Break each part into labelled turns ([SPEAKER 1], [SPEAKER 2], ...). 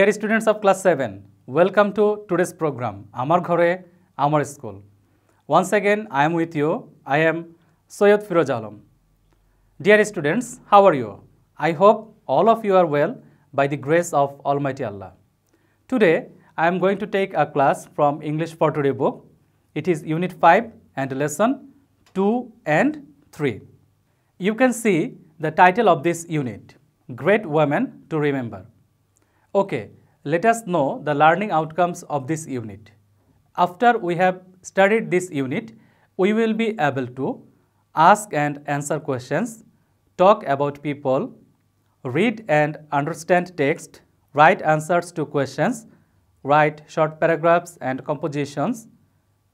[SPEAKER 1] Dear students of class 7, welcome to today's program, Amar Ghore, Amar School. Once again, I am with you. I am Soyed Firoz Alam. Dear students, how are you? I hope all of you are well by the grace of Almighty Allah. Today, I am going to take a class from English for Today book. It is Unit 5 and Lesson 2 and 3. You can see the title of this unit, Great Women to Remember. Okay, let us know the learning outcomes of this unit. After we have studied this unit, we will be able to ask and answer questions, talk about people, read and understand text, write answers to questions, write short paragraphs and compositions,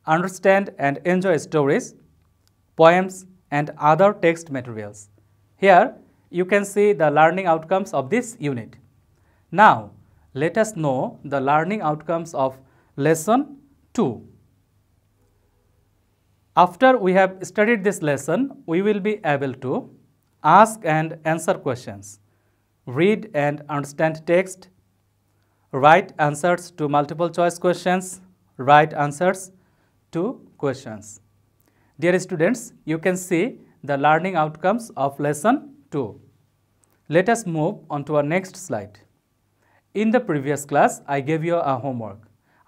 [SPEAKER 1] understand and enjoy stories, poems and other text materials. Here you can see the learning outcomes of this unit. Now, let us know the learning outcomes of lesson 2. After we have studied this lesson, we will be able to ask and answer questions, read and understand text, write answers to multiple choice questions, write answers to questions. Dear students, you can see the learning outcomes of lesson 2. Let us move on to our next slide. In the previous class, I gave you a homework.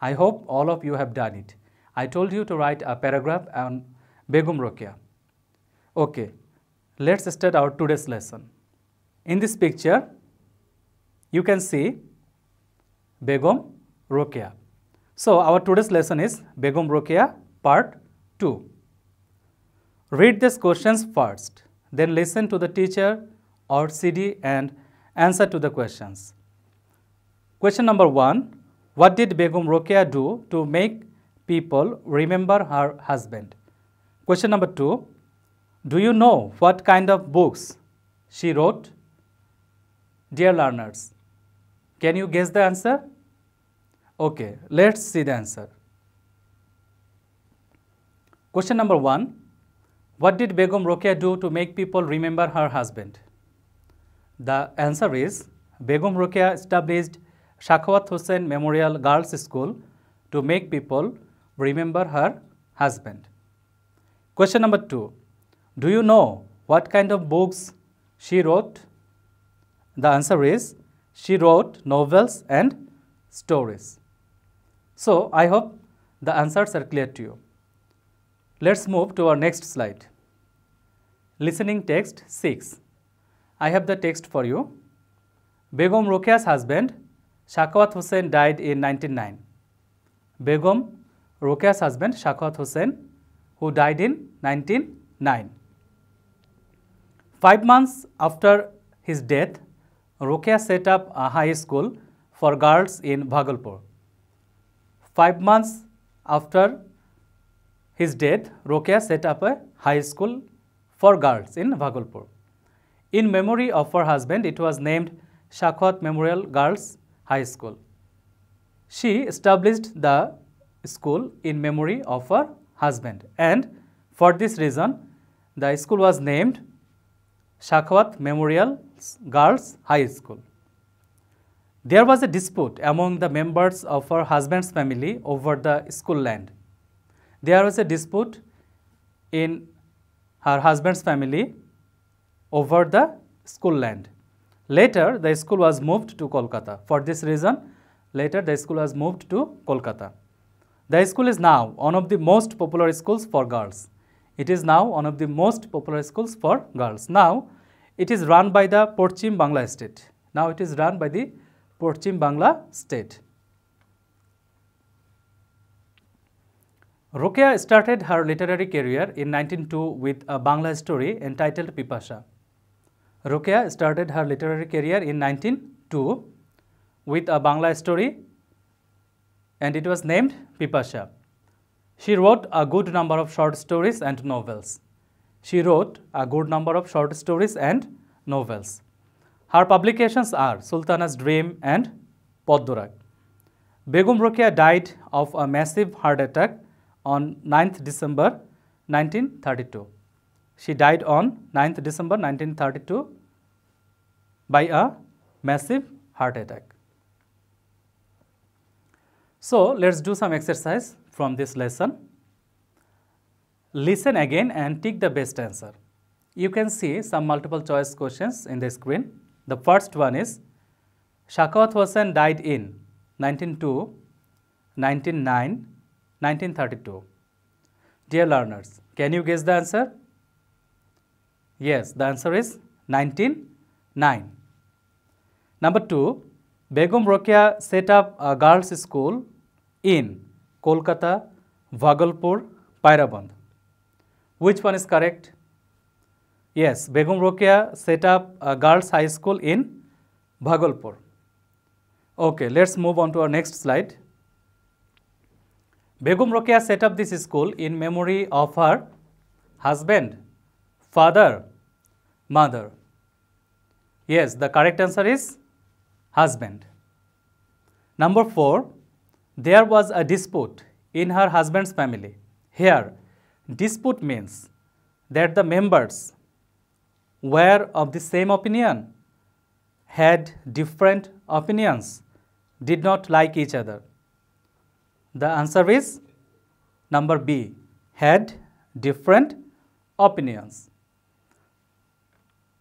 [SPEAKER 1] I hope all of you have done it. I told you to write a paragraph on Begum Rokeya. Okay, let's start our today's lesson. In this picture, you can see Begum Rokeya. So, our today's lesson is Begum Rokeya part 2. Read these questions first, then listen to the teacher or CD and answer to the questions. Question number 1. What did Begum Rokeya do to make people remember her husband? Question number 2. Do you know what kind of books she wrote? Dear learners, can you guess the answer? Okay, let's see the answer. Question number 1. What did Begum Rokeya do to make people remember her husband? The answer is Begum Rokeya established Sakhawat Hussain Memorial Girls School to make people remember her husband. Question number 2. Do you know what kind of books she wrote? The answer is she wrote novels and stories. So, I hope the answers are clear to you. Let's move to our next slide. Listening text 6. I have the text for you. Begum Rokeya's husband Sakhawat Hussain died in 1909. Begum Rokeya's husband Sakhawat Hussain, who died in 1909. 5 months after his death, Rokeya set up a high school for girls in Bhagalpur. 5 months after his death, Rokeya set up a high school for girls in Bhagalpur. In memory of her husband, it was named Sakhawat Memorial Girls High School. She established the school in memory of her husband, and for this reason, the school was named Sakhawat Memorial Girls High School. There was a dispute among the members of her husband's family over the school land. There was a dispute in her husband's family over the school land. Later, the school was moved to Kolkata. For this reason, later the school was moved to Kolkata. The school is now one of the most popular schools for girls. It is now one of the most popular schools for girls. Now, it is run by the Porchim Bangla state. Now, it is run by the Porchim Bangla state. Rokeya started her literary career in 1902 with a Bangla story entitled Pipasha. Rokeya started her literary career in 1902 with a Bangla story, and it was named Pipasha. She wrote a good number of short stories and novels. She wrote a good number of short stories and novels. Her publications are Sultana's Dream and Poddorag. Begum Rokeya died of a massive heart attack on 9th December 1932. She died on 9th December 1932 by a massive heart attack. So let's do some exercise from this lesson. Listen again and tick the best answer. You can see some multiple choice questions in the screen. The first one is, Sakhawat Hossain died in 1902, 1909, 1932. Dear learners, can you guess the answer? Yes, the answer is 1909. Number 2, Begum Rokeya set up a girls' school in Kolkata, Bhagalpur, Pairabandh. Which one is correct? Yes, Begum Rokeya set up a girls' high school in Bhagalpur. Okay, let's move on to our next slide. Begum Rokeya set up this school in memory of her husband, father, mother. Yes, the correct answer is husband. Number 4, there was a dispute in her husband's family. Here, dispute means that the members were of the same opinion, had different opinions, did not like each other. The answer is number B, had different opinions.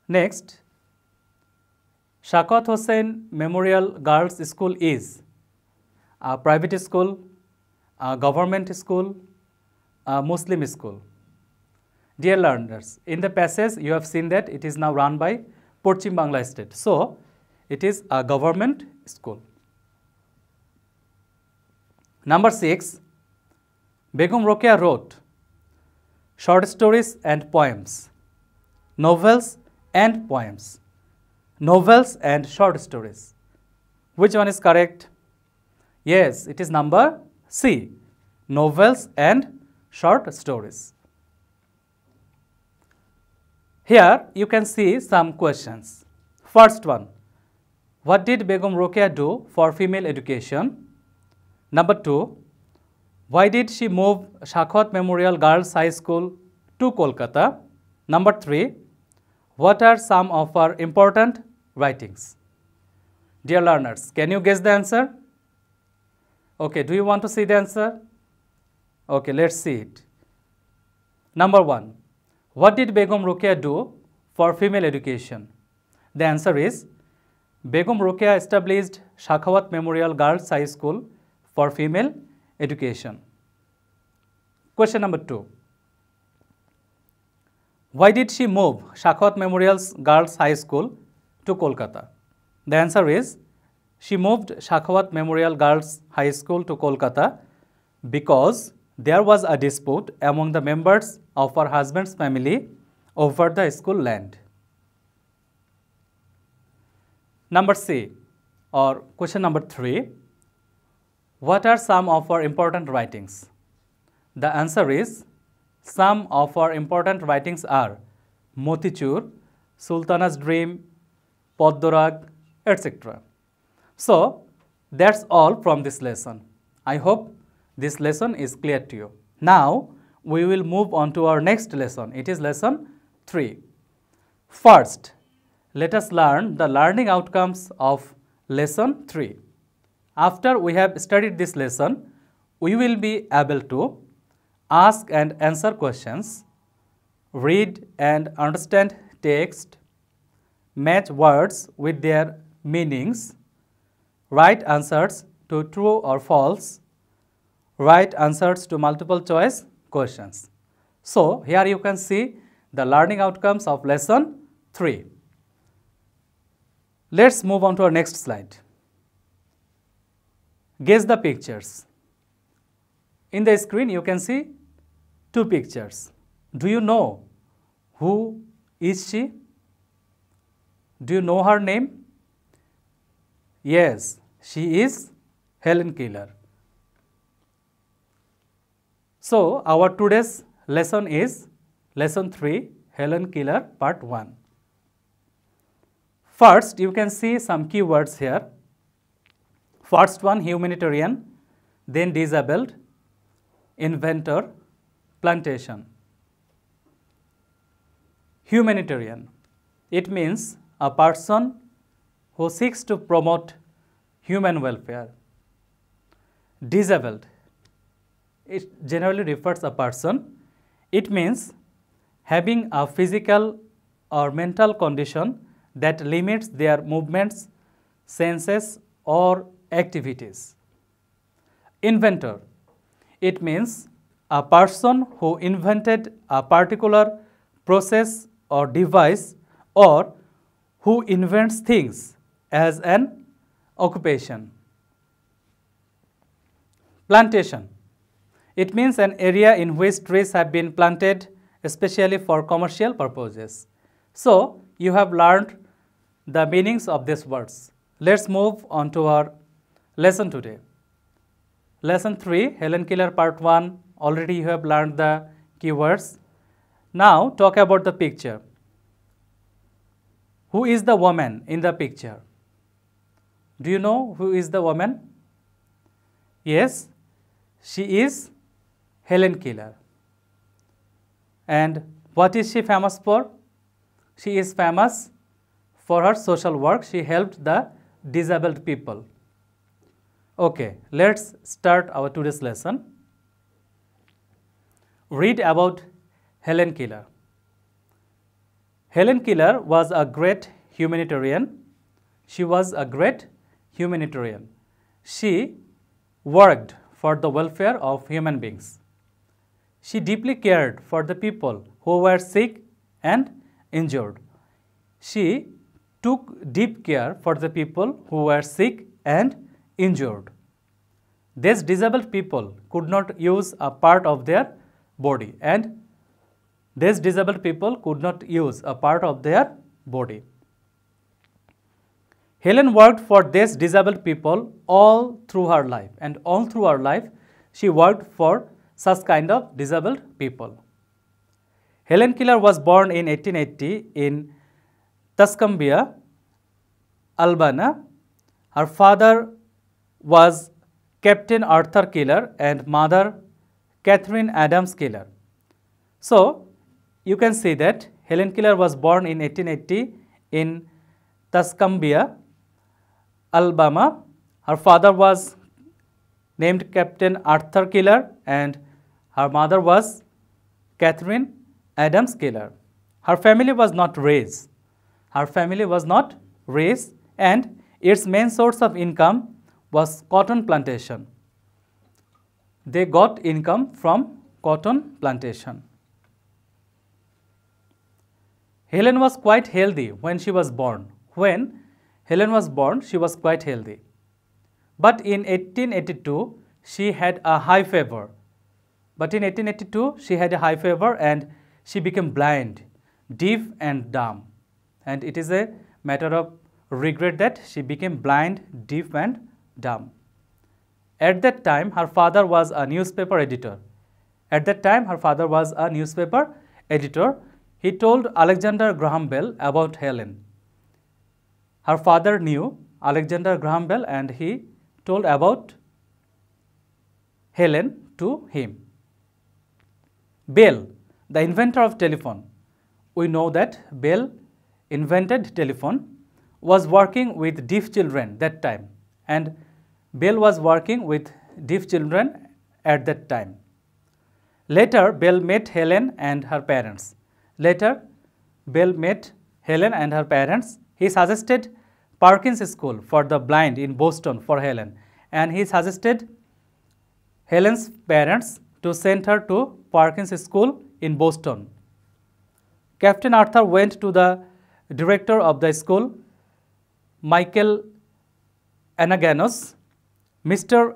[SPEAKER 1] Next, Sakhawat Hossain Memorial Girls School is a private school, a government school, a Muslim school. Dear learners, in the passage you have seen that it is now run by Porchim Bangla State. So, it is a government school. Number 6, Begum Rokeya wrote short stories and poems, novels and poems, novels and short stories. Which one is correct? Yes, it is number C, novels and short stories. Here you can see some questions. First one, what did Begum Rokeya do for female education? Number 2, why did she move Sakhawat Memorial Girls High School to Kolkata? Number 3, what are some of her important writings? Dear learners, can you guess the answer? Okay, do you want to see the answer? Okay, let's see it. Number 1, what did Begum Rokeya do for female education? The answer is, Begum Rokeya established Sakhawat Memorial Girls High School for female education. Question number 2, why did she move Sakhawat Memorial Girls High School to Kolkata? The answer is, she moved Sakhawat Memorial Girls High School to Kolkata because there was a dispute among the members of her husband's family over the school land. Number C, or question number 3, what are some of her important writings? The answer is, some of her important writings are Motichur, Sultana's Dream, Poddorag, etc. So, that's all from this lesson. I hope this lesson is clear to you. Now, we will move on to our next lesson. It is lesson 3. First, let us learn the learning outcomes of lesson 3. After we have studied this lesson, we will be able to ask and answer questions, read and understand text, match words with their meanings, write answers to true or false, write answers to multiple choice questions. So, here you can see the learning outcomes of lesson 3. Let's move on to our next slide. Guess the pictures. In the screen you can see 2 pictures. Do you know who is she? Do you know her name? Yes, she is Helen Keller. So, our today's lesson is lesson 3, Helen Keller part 1. First, you can see some keywords here. First one, humanitarian, then disabled, inventor, plantation. Humanitarian, it means a person who seeks to promote human welfare. Disabled, it generally refers a person. It means having a physical or mental condition that limits their movements, senses, or activities. Inventor, it means a person who invented a particular process or device, or who invents things as an occupation. Plantation, it means an area in which trees have been planted especially for commercial purposes. So, you have learned the meanings of these words. Let's move on to our lesson today. Lesson 3, Helen Keller Part 1, already you have learned the keywords. Now, talk about the picture. Who is the woman in the picture? Do you know who is the woman? Yes, she is Helen Keller. And what is she famous for? She is famous for her social work. She helped the disabled people. Okay, let's start our today's lesson. Read about Helen Keller. Helen Keller was a great humanitarian. She was a great humanitarian. She worked for the welfare of human beings. She deeply cared for the people who were sick and injured. She took deep care for the people who were sick and injured. These disabled people could not use a part of their body, and these disabled people could not use a part of their body. Helen worked for these disabled people all through her life, and all through her life she worked for such kind of disabled people. Helen Keller was born in 1880 in Tuscumbia, Alabama. Her father was Captain Arthur Keller and mother Catherine Adams Keller. So, you can see that Helen Keller was born in 1880 in Tuscumbia, Alabama. Her father was named Captain Arthur Keller and her mother was Catherine Adams Keller. Her family was not raised. Her family was not raised, and its main source of income was cotton plantation. They got income from cotton plantation. Helen was quite healthy when she was born. When Helen was born, she was quite healthy. But in 1882, she had a high fever. And she became blind, deaf and dumb. And it is a matter of regret that she became blind, deaf and dumb. At that time, her father was a newspaper editor. He told Alexander Graham Bell about Helen. Her father knew Alexander Graham Bell and he told about Helen to him. Bell, the inventor of telephone, we know that Bell invented telephone, was working with deaf children that time, and Bell was working with deaf children at that time. Later, Bell met Helen and her parents. He suggested Perkins School for the Blind in Boston for Helen, and he suggested Helen's parents to send her to Perkins School in Boston. Captain Arthur went to the director of the school, Michael Anaganos. Mr.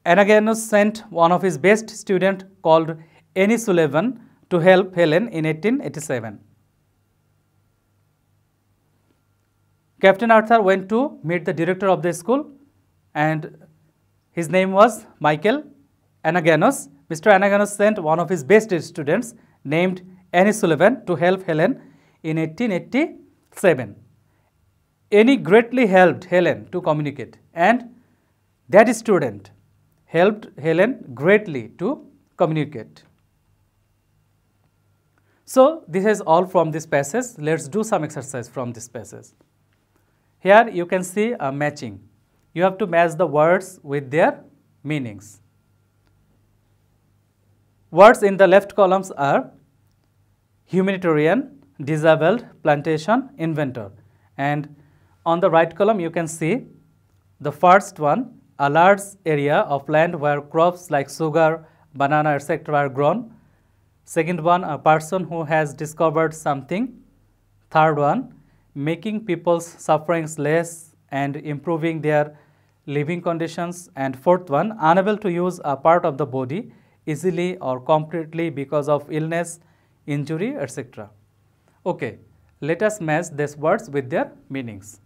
[SPEAKER 1] Anaganos sent one of his best students called Annie Sullivan to help Helen in 1887. Captain Arthur went to meet the director of the school and his name was Michael Anaganos. Mr. Anaganos sent one of his best students named Annie Sullivan to help Helen in 1887. Annie greatly helped Helen to communicate, and that student helped Helen greatly to communicate. So, this is all from this passage. Let's do some exercise from this passage. Here you can see a matching. You have to match the words with their meanings. Words in the left columns are humanitarian, disabled, plantation, inventor. And on the right column you can see the first one, a large area of land where crops like sugar, banana, etc. are grown. Second one, a person who has discovered something. Third one, making people's sufferings less and improving their living conditions. And fourth one, unable to use a part of the body easily or completely because of illness, injury, etc. Okay, let us match these words with their meanings.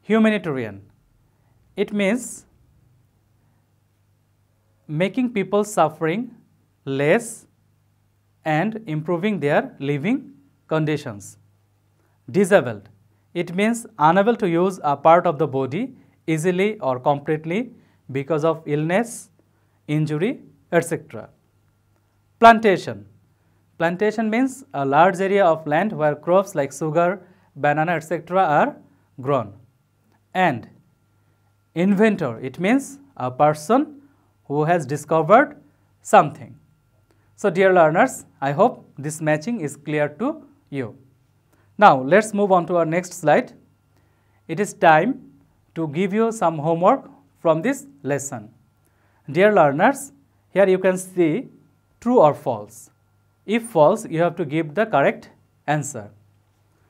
[SPEAKER 1] Humanitarian, it means making people's suffering less and improving their living conditions. Disabled, it means unable to use a part of the body easily or completely because of illness, injury, etc. Plantation, plantation means a large area of land where crops like sugar, banana, etc. are grown. And inventor, it means a person who has discovered something. So dear learners, I hope this matching is clear to you. Now let's move on to our next slide. It is time to give you some homework from this lesson. Dear learners, here you can see true or false. If false, you have to give the correct answer.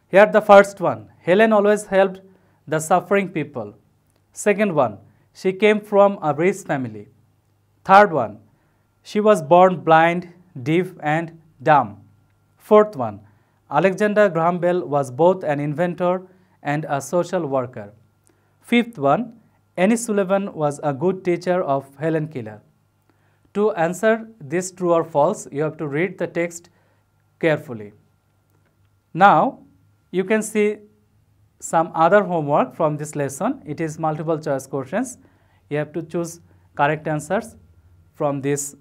[SPEAKER 1] Here the first one, Helen always helped the suffering people. Second one, she came from a rich family. Third one, she was born blind, deaf and dumb. Fourth one, Alexander Graham Bell was both an inventor and a social worker. Fifth one, Annie Sullivan was a good teacher of Helen Keller. To answer this true or false, you have to read the text carefully. Now, you can see some other homework from this lesson. It is multiple choice questions. You have to choose correct answers from these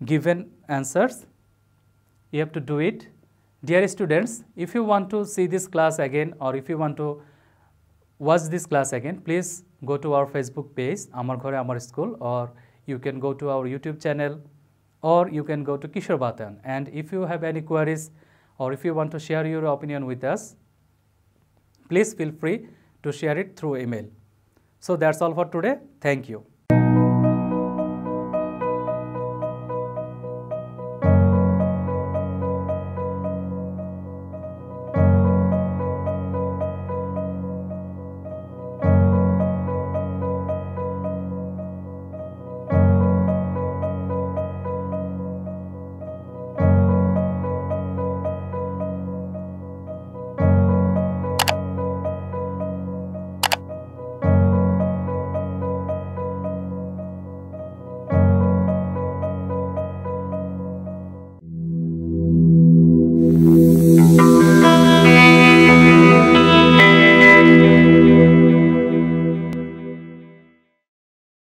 [SPEAKER 1] given answers. You have to do it. Dear students, if you want to see this class again or if you want to watch this class again, please go to our Facebook page, Amar Ghore Amar School, or you can go to our YouTube channel, or you can go to Kishore Batan. And if you have any queries or if you want to share your opinion with us, please feel free to share it through email. So that's all for today. Thank you.